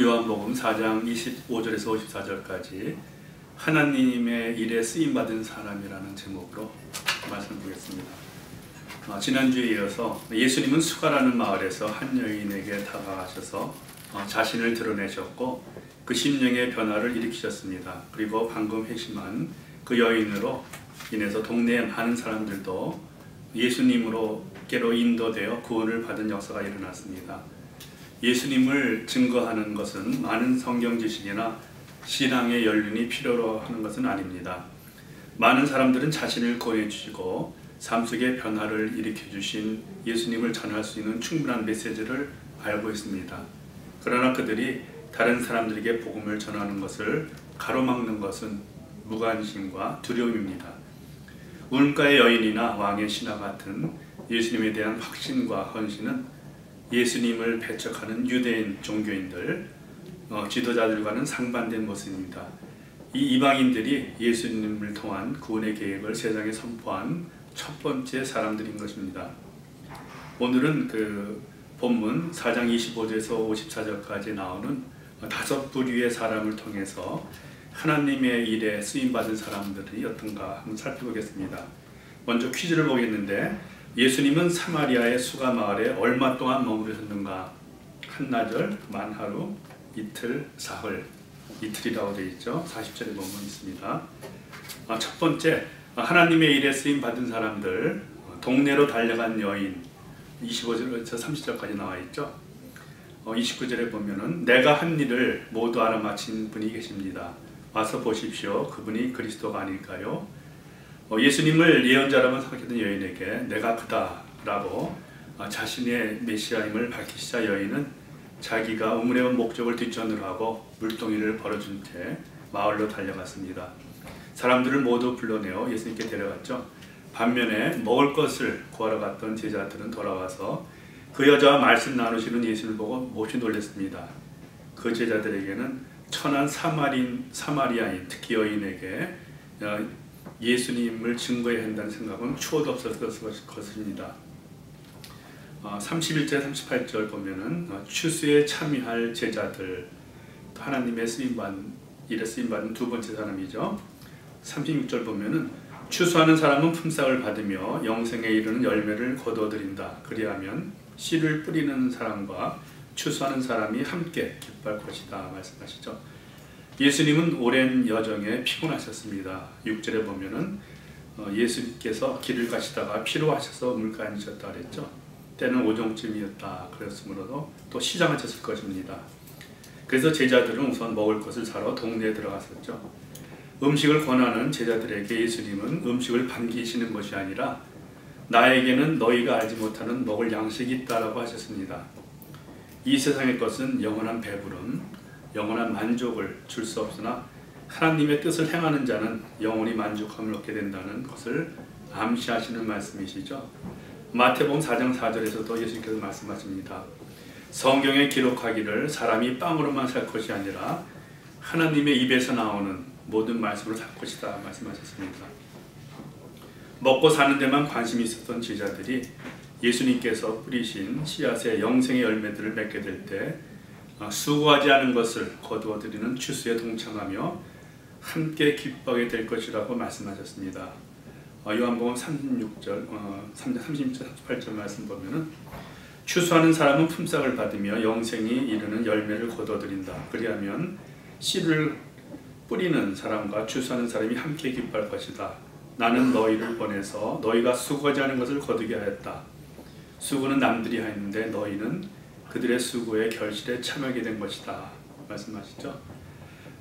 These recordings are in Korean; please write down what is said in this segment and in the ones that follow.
요한복음 4장 25절에서 54절까지 하나님의 일에 쓰임받은 사람이라는 제목으로 말씀을 보겠습니다. 지난주에 이어서 예수님은 수가라는 마을에서 한 여인에게 다가가셔서 자신을 드러내셨고 그 심령의 변화를 일으키셨습니다. 그리고 방금 회심한 그 여인으로 인해서 동네의 많은 사람들도 예수님으로께로 인도되어 구원을 받은 역사가 일어났습니다. 예수님을 증거하는 것은 많은 성경 지식이나 신앙의 연륜이 필요로 하는 것은 아닙니다. 많은 사람들은 자신을 구원해 주시고 삶 속에 변화를 일으켜 주신 예수님을 전할 수 있는 충분한 메시지를 알고 있습니다. 그러나 그들이 다른 사람들에게 복음을 전하는 것을 가로막는 것은 무관심과 두려움입니다. 우물가의 여인이나 왕의 신하 같은 예수님에 대한 확신과 헌신은 예수님을 배척하는 유대인 종교인들, 지도자들과는 상반된 모습입니다. 이 이방인들이 예수님을 통한 구원의 계획을 세상에 선포한 첫 번째 사람들인 것입니다. 오늘은 그 본문 4장 25절에서 54절까지 나오는 다섯 부류의 사람을 통해서 하나님의 일에 쓰임받은 사람들이 어떤가 한번 살펴보겠습니다. 먼저 퀴즈를 보겠는데, 예수님은 사마리아의 수가 마을에 얼마 동안 머무르셨는가? 한나절, 만하루, 이틀, 사흘. 이틀이라고 되어 있죠. 40절에 보면 있습니다. 첫 번째, 하나님의 일에 쓰임받은 사람들, 동네로 달려간 여인. 25절에서 30절까지 나와 있죠. 29절에 보면은 내가 한 일을 모두 알아맞힌 분이 계십니다. 와서 보십시오. 그분이 그리스도가 아닐까요? 예수님을 예언자라고 생각했던 여인에게 내가 그다라고 자신의 메시아임을 밝히시자 여인은 자기가 우물에 온 목적을 뒷전으로 하고 물동이를 벌어준 채 마을로 달려갔습니다. 사람들을 모두 불러내어 예수님께 데려갔죠. 반면에 먹을 것을 구하러 갔던 제자들은 돌아와서 그 여자와 말씀 나누시는 예수를 보고 몹시 놀랐습니다. 그 제자들에게는 천한 사마리아인, 특히 여인에게 예수님을 증거해야 한다는 생각은 추호도 없었을 것입니다. 31절 38절 보면은 추수에 참여할 제자들, 하나님의 일에 쓰임받은 두 번째 사람이죠. 36절 보면은 추수하는 사람은 품삯을 받으며 영생에 이르는 열매를 거두어들인다. 그리하면 씨를 뿌리는 사람과 추수하는 사람이 함께 기뻐할 것이다 말씀하시죠. 예수님은 오랜 여정에 피곤하셨습니다. 6절에 보면은 예수님께서 길을 가시다가 피로하셔서 우물가에 앉으셨다 그랬죠. 때는 오정쯤이었다 그랬으므로도 또 시장하셨을 것입니다. 그래서 제자들은 우선 먹을 것을 사러 동네에 들어갔었죠. 음식을 권하는 제자들에게 예수님은 음식을 반기시는 것이 아니라 나에게는 너희가 알지 못하는 먹을 양식이 있다라고 하셨습니다. 이 세상의 것은 영원한 배부름, 영원한 만족을 줄 수 없으나 하나님의 뜻을 행하는 자는 영원히 만족함을 얻게 된다는 것을 암시하시는 말씀이시죠. 마태복음 4장 4절에서도 예수님께서 말씀하십니다. 성경에 기록하기를 사람이 빵으로만 살 것이 아니라 하나님의 입에서 나오는 모든 말씀으로 살 것이다 말씀하셨습니다. 먹고 사는 데만 관심이 있었던 제자들이 예수님께서 뿌리신 씨앗의 영생의 열매들을 맺게 될 때 수고하지 않은 것을 거두어들이는 추수에 동참하며 함께 기뻐하게 될 것이라고 말씀하셨습니다. 요한복음 36절, 38절 말씀 보면은 추수하는 사람은 품삯을 받으며 영생이 이르는 열매를 거두어들인다. 그리하면 씨를 뿌리는 사람과 추수하는 사람이 함께 기뻐할 것이다. 나는 너희를 보내서 너희가 수고하지 않은 것을 거두게 하였다. 수고는 남들이 하였는데 너희는 그들의 수고의 결실에 참여하게 된 것이다 말씀하시죠.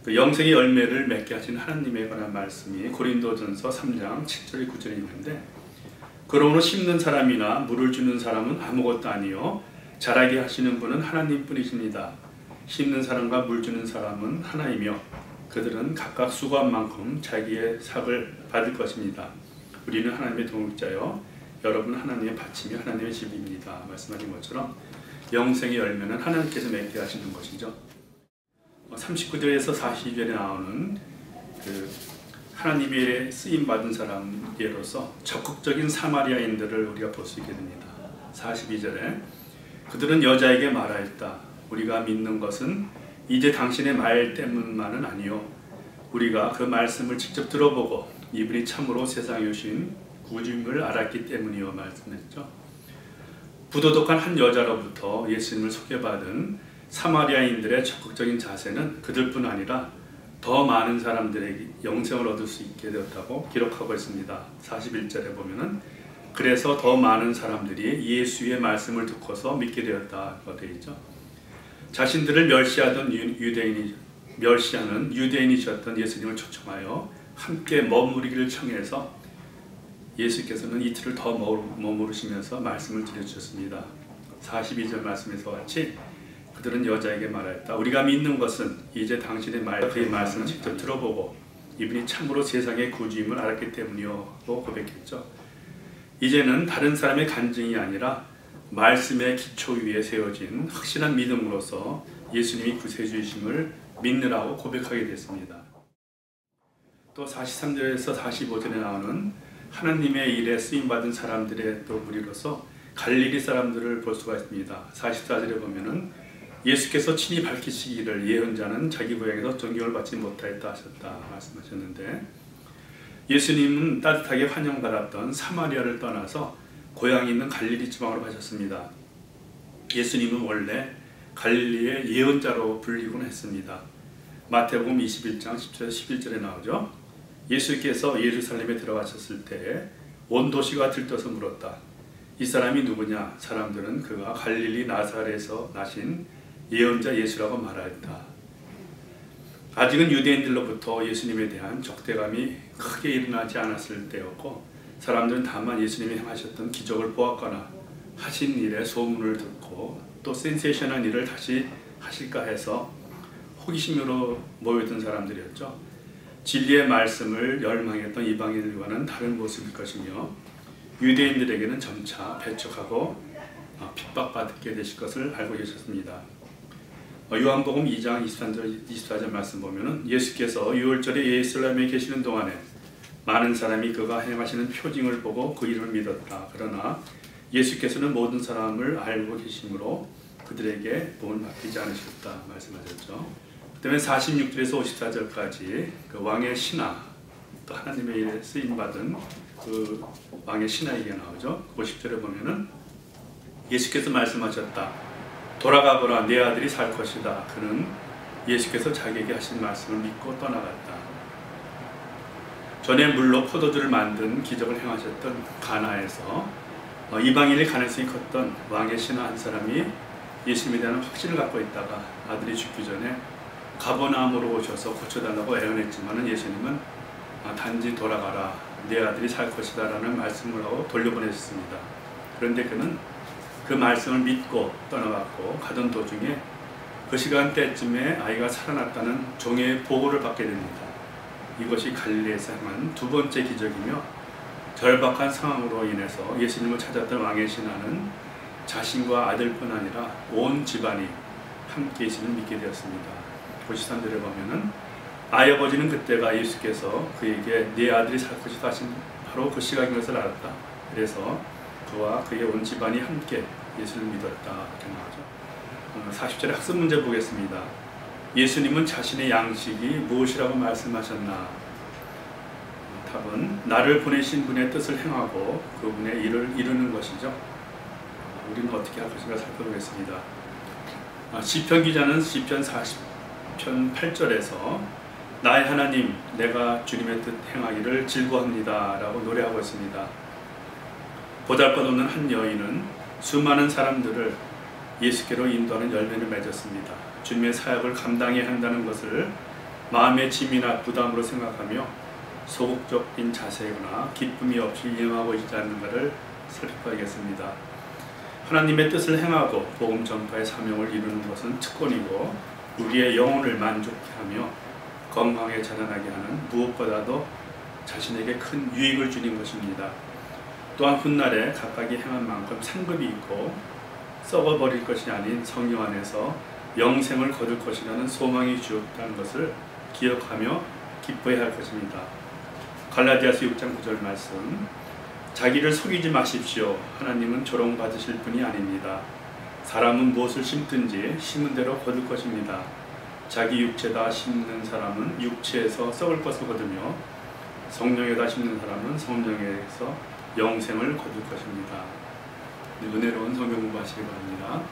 그 영생의 열매를 맺게 하신 하나님에 관한 말씀이 고린도전서 3장 7절 9절에 있는데, 그러므로 심는 사람이나 물을 주는 사람은 아무것도 아니요 자라게 하시는 분은 하나님뿐이십니다. 심는 사람과 물 주는 사람은 하나이며 그들은 각각 수고한 만큼 자기의 삭을 받을 것입니다. 우리는 하나님의 동역자요 여러분은 하나님의 밭이며 하나님의 집입니다 말씀하신 것처럼 영생의 열매는 하나님께서 맺게 하시는 것이죠. 39절에서 42절에 나오는 그 하나님의 일에 쓰임받은 사람 예로서 적극적인 사마리아인들을 우리가 볼 수 있게 됩니다. 42절에 그들은 여자에게 말하였다. 우리가 믿는 것은 이제 당신의 말 때문만은 아니요 우리가 그 말씀을 직접 들어보고 이분이 참으로 세상에 오신 구주임을 알았기 때문이요 말씀했죠. 부도덕한 한 여자로부터 예수님을 소개받은 사마리아인들의 적극적인 자세는 그들뿐 아니라 더 많은 사람들에게 영생을 얻을 수 있게 되었다고 기록하고 있습니다. 41절에 보면은 그래서 더 많은 사람들이 예수의 말씀을 듣고서 믿게 되었다고 되어 있죠. 자신들을 멸시하는 유대인이셨던 예수님을 초청하여 함께 머무르기를 청해서 예수께서는 이틀을 더 머무르시면서 말씀을 드려주셨습니다. 42절 말씀에서 같이 그들은 여자에게 말하였다. 우리가 믿는 것은 이제 당신의 그의 말씀을 직접 들어보고 이분이 참으로 세상의 구주임을 알았기 때문이요 고 고백했죠. 이제는 다른 사람의 간증이 아니라 말씀의 기초 위에 세워진 확실한 믿음으로서 예수님이 구세주이심을 믿느라고 고백하게 됐습니다. 또 43절에서 45절에 나오는 하나님의 일에 쓰임받은 사람들의 또 무리로서 갈릴리 사람들을 볼 수가 있습니다. 44절에 보면은 예수께서 친히 밝히시기를 예언자는 자기 고향에서 존경을 받지 못하였다 하셨다 말씀하셨는데, 예수님은 따뜻하게 환영받았던 사마리아를 떠나서 고향이 있는 갈릴리 지방으로 가셨습니다. 예수님은 원래 갈릴리의 예언자로 불리곤 했습니다. 마태복음 21장 10절 11절에 나오죠. 예수께서 예루살렘에 들어가셨을 때 온 도시가 들떠서 물었다. 이 사람이 누구냐? 사람들은 그가 갈릴리 나사렛에서 나신 예언자 예수라고 말하였다. 아직은 유대인들로부터 예수님에 대한 적대감이 크게 일어나지 않았을 때였고, 사람들은 다만 예수님이 행하셨던 기적을 보았거나 하신 일의 소문을 듣고 또 센세이션한 일을 다시 하실까 해서 호기심으로 모여든 사람들이었죠. 진리의 말씀을 열망했던 이방인들과는 다른 모습일 것이며, 유대인들에게는 점차 배척하고 핍박받게 되실 것을 알고 계셨습니다. 요한복음 2장 24절 말씀 보면은 예수께서 유월절에 예루살렘에 계시는 동안에 많은 사람이 그가 행하시는 표징을 보고 그 이름을 믿었다. 그러나 예수께서는 모든 사람을 알고 계심으로 그들에게 복을 맡기지 않으셨다 말씀하셨죠. 그다음에 46절에서 54절까지 그 왕의 신하, 또 하나님의 일에 쓰임 받은 그 왕의 신하 얘기가 나오죠. 50절에 보면은 예수께서 말씀하셨다. 돌아가거라, 내 아들이 살 것이다. 그는 예수께서 자기에게 하신 말씀을 믿고 떠나갔다. 전에 물로 포도주를 만든 기적을 행하셨던 가나에서 이방인의 가능성이 컸던 왕의 신하 한 사람이 예수님에 대한 확신을 갖고 있다가 아들이 죽기 전에 가버나움으로 오셔서 고쳐달라고 애원했지만 예수님은 단지 돌아가라, 내 아들이 살 것이다 라는 말씀을 하고 돌려보내셨습니다. 그런데 그는 그 말씀을 믿고 떠나갔고, 가던 도중에 그 시간대쯤에 아이가 살아났다는 종의 보고를 받게 됩니다. 이것이 갈릴리에서 행한 두 번째 기적이며, 절박한 상황으로 인해서 예수님을 찾았던 왕의 신하는 자신과 아들뿐 아니라 온 집안이 함께 예수님을 믿게 되었습니다. 53절에 보면은 아이 아버지는 그때가 예수께서 그에게 네 아들이 살 것이다 하신 바로 그 시각인 것을 알았다. 그래서 그와 그의 온 집안이 함께 예수를 믿었다 이렇게 나오죠. 40절의 학습 문제 보겠습니다. 예수님은 자신의 양식이 무엇이라고 말씀하셨나? 답은 나를 보내신 분의 뜻을 행하고 그분의 일을 이루는 것이죠. 우리는 어떻게 할 것인가 살펴보겠습니다. 시편 기자는 시편 40편 8절에서 나의 하나님, 내가 주님의 뜻 행하기를 즐거워합니다 라고 노래하고 있습니다. 보잘것없는 한 여인은 수많은 사람들을 예수께로 인도하는 열매를 맺었습니다. 주님의 사역을 감당해야 한다는 것을 마음의 짐이나 부담으로 생각하며 소극적인 자세거나 기쁨이 없이 이행하고 있지 않는가를 살펴봐야겠습니다. 하나님의 뜻을 행하고 복음 전파의 사명을 이루는 것은 특권이고, 우리의 영혼을 만족케 하며 건강하게 자라나게 하는 무엇보다도 자신에게 큰 유익을 주는 것입니다. 또한 훗날에 각각이 행한 만큼 상급이 있고 썩어버릴 것이 아닌 성령 안에서 영생을 거둘 것이라는 소망이 주었다는 것을 기억하며 기뻐해야 할 것입니다. 갈라디아서 6장 9절 말씀, 자기를 속이지 마십시오. 하나님은 조롱받으실 분이 아닙니다. 사람은 무엇을 심든지 심은 대로 거둘 것입니다. 자기 육체다 심는 사람은 육체에서 썩을 것을 거두며 성령에다 심는 사람은 성령에서 영생을 거둘 것입니다. 은혜로운 성경 공부하시기 바랍니다.